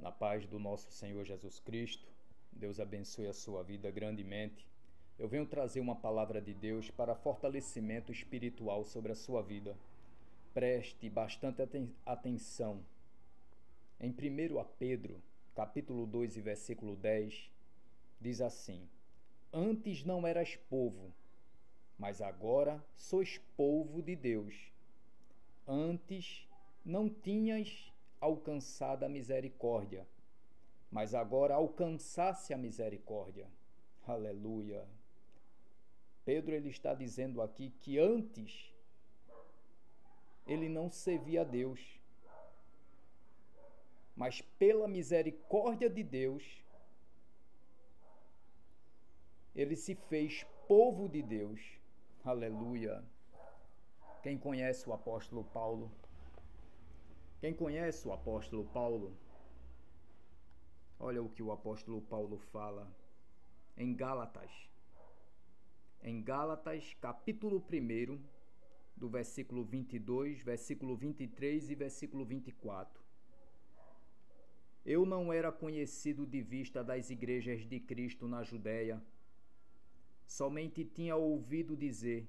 Na paz do nosso Senhor Jesus Cristo, Deus abençoe a sua vida grandemente. Eu venho trazer uma palavra de Deus para fortalecimento espiritual sobre a sua vida. Preste bastante atenção. Em 1 Pedro, capítulo 2 e versículo 10, diz assim: Antes não eras povo, mas agora sois povo de Deus. Antes não tinhas alcançado a misericórdia, mas agora alcançasse a misericórdia. Aleluia. Pedro ele está dizendo aqui que antes ele não servia a Deus, mas pela misericórdia de Deus, ele se fez povo de Deus. Aleluia. Quem conhece o apóstolo Paulo? Quem conhece o apóstolo Paulo? Olha o que o apóstolo Paulo fala em Gálatas. Em Gálatas, capítulo 1, do versículo 22, versículo 23 e versículo 24. Eu não era conhecido de vista das igrejas de Cristo na Judéia. Somente tinha ouvido dizer: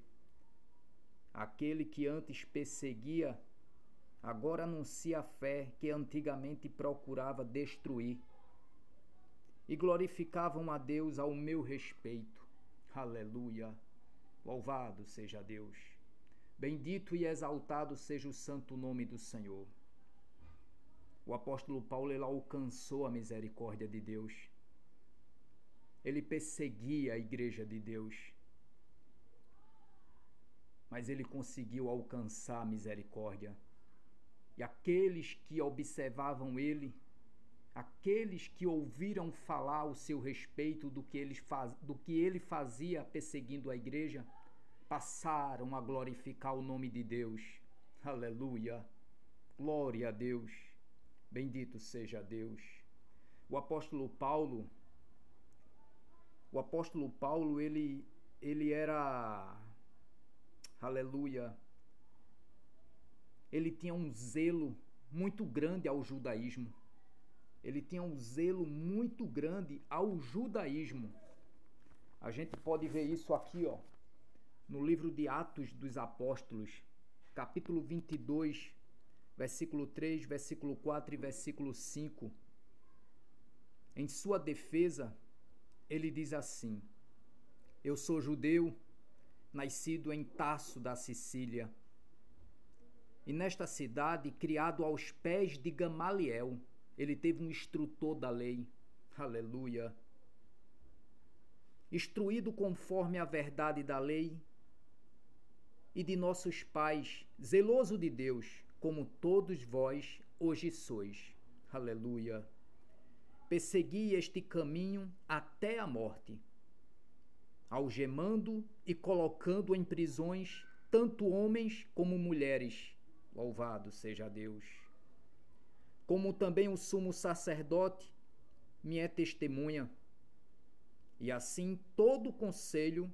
aquele que antes perseguia, agora anuncia a fé que antigamente procurava destruir. E glorificavam a Deus ao meu respeito. Aleluia! Louvado seja Deus! Bendito e exaltado seja o santo nome do Senhor. O apóstolo Paulo ele alcançou a misericórdia de Deus. Ele perseguia a igreja de Deus, mas ele conseguiu alcançar a misericórdia. E aqueles que observavam ele, aqueles que ouviram falar ao seu respeito do que ele fazia perseguindo a igreja, passaram a glorificar o nome de Deus. Aleluia! Glória a Deus! Bendito seja Deus! O apóstolo Paulo, ele era, aleluia, ele tinha um zelo muito grande ao judaísmo. Ele tinha um zelo muito grande ao judaísmo. A gente pode ver isso aqui, ó, no livro de Atos dos Apóstolos, capítulo 22, versículo 3, versículo 4 e versículo 5. Em sua defesa, ele diz assim: Eu sou judeu, nascido em Tarso da Sicília, e nesta cidade, criado aos pés de Gamaliel, ele teve um instrutor da lei. Aleluia. Instruído conforme a verdade da lei e de nossos pais, zeloso de Deus, como todos vós hoje sois. Aleluia. Persegui este caminho até a morte, algemando e colocando em prisões tanto homens como mulheres. Louvado seja Deus. Como também o sumo sacerdote me é testemunha, e assim todo o conselho,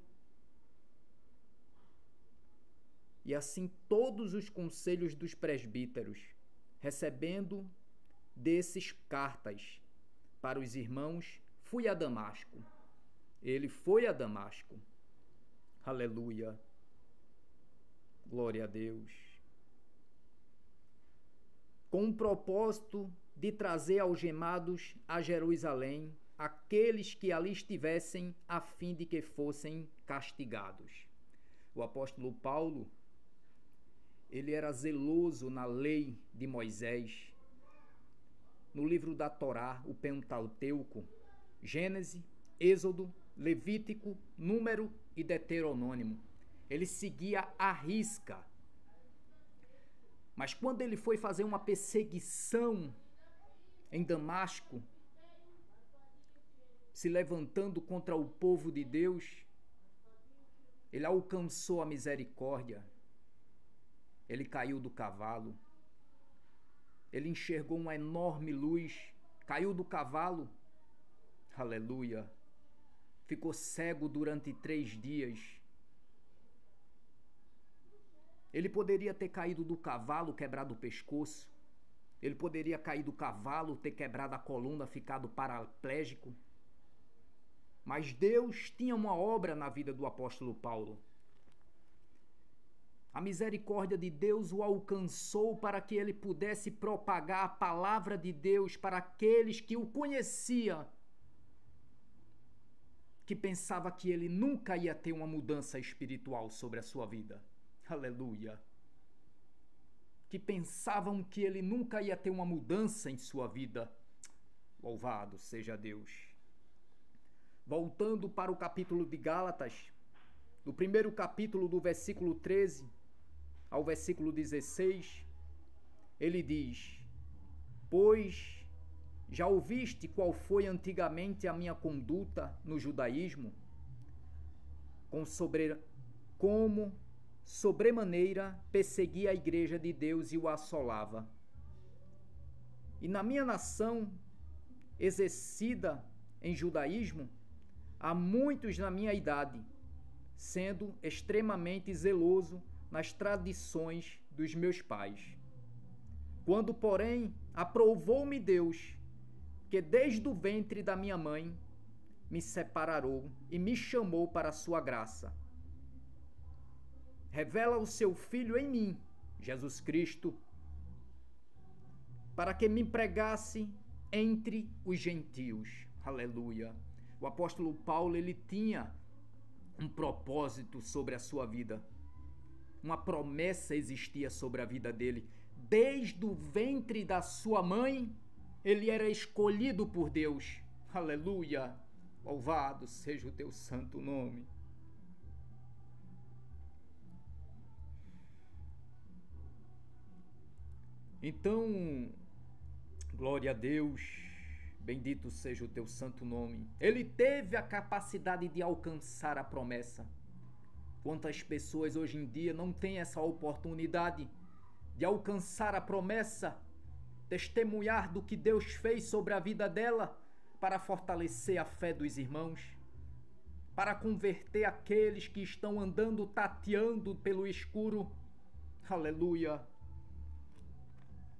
e assim todos os conselhos dos presbíteros, recebendo desses cartas para os irmãos, fui a Damasco. Ele foi a Damasco. Aleluia. Glória a Deus. Com o propósito de trazer algemados a Jerusalém aqueles que ali estivessem, a fim de que fossem castigados. O apóstolo Paulo, ele era zeloso na lei de Moisés. No livro da Torá, o Pentateuco, Gênesis, Êxodo, Levítico, Número e Deuteronômio. Ele seguia à risca. Mas quando ele foi fazer uma perseguição em Damasco, se levantando contra o povo de Deus, ele alcançou a misericórdia. Ele caiu do cavalo. Ele enxergou uma enorme luz, caiu do cavalo. Aleluia. Ficou cego durante 3 dias. Ele poderia ter caído do cavalo, quebrado o pescoço. Ele poderia cair do cavalo, ter quebrado a coluna, ficado paraplégico. Mas Deus tinha uma obra na vida do apóstolo Paulo. A misericórdia de Deus o alcançou para que ele pudesse propagar a palavra de Deus para aqueles que o conheciam, que pensava que ele nunca ia ter uma mudança espiritual sobre a sua vida. Aleluia! Que pensavam que ele nunca ia ter uma mudança em sua vida. Louvado seja Deus! Voltando para o capítulo de Gálatas, no primeiro capítulo, do versículo 13 ao versículo 16, ele diz: Pois já ouviste qual foi antigamente a minha conduta no judaísmo? Como sobremaneira perseguia a igreja de Deus e o assolava. E na minha nação, exercida em judaísmo, há muitos na minha idade, sendo extremamente zeloso nas tradições dos meus pais. Quando, porém, aprovou-me Deus, que desde o ventre da minha mãe me separou e me chamou para a sua graça. Revela o seu Filho em mim, Jesus Cristo, para que me pregasse entre os gentios. Aleluia! O apóstolo Paulo, ele tinha um propósito sobre a sua vida. Uma promessa existia sobre a vida dele. Desde o ventre da sua mãe, ele era escolhido por Deus. Aleluia! Louvado seja o teu santo nome. Então, glória a Deus, bendito seja o teu santo nome. Ele teve a capacidade de alcançar a promessa. Quantas pessoas hoje em dia não têm essa oportunidade de alcançar a promessa, testemunhar do que Deus fez sobre a vida dela, para fortalecer a fé dos irmãos, para converter aqueles que estão andando tateando pelo escuro. Aleluia!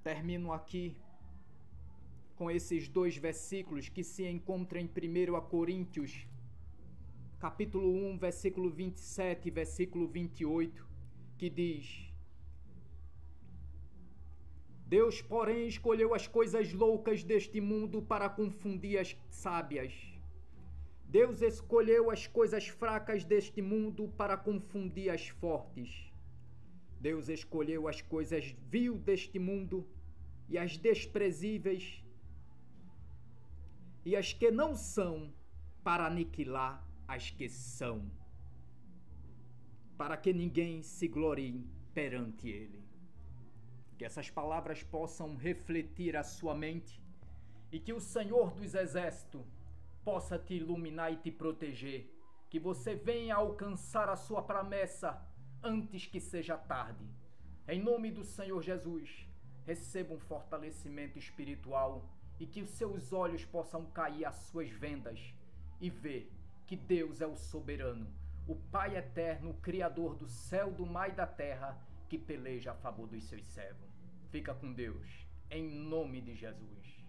Termino aqui com esses 2 versículos que se encontram em 1 Coríntios, capítulo 1, versículo 27 e versículo 28, que diz: Deus, porém, escolheu as coisas loucas deste mundo para confundir as sábias. Deus escolheu as coisas fracas deste mundo para confundir as fortes. Deus escolheu as coisas vil deste mundo e as desprezíveis e as que não são, para aniquilar as que são, para que ninguém se glorie perante ele. Que essas palavras possam refletir a sua mente e que o Senhor dos Exércitos possa te iluminar e te proteger, que você venha alcançar a sua promessa antes que seja tarde. Em nome do Senhor Jesus, receba um fortalecimento espiritual e que os seus olhos possam cair às suas vendas e ver que Deus é o soberano, o Pai eterno, o Criador do céu, do mar e da terra, que peleja a favor dos seus servos. Fica com Deus, em nome de Jesus.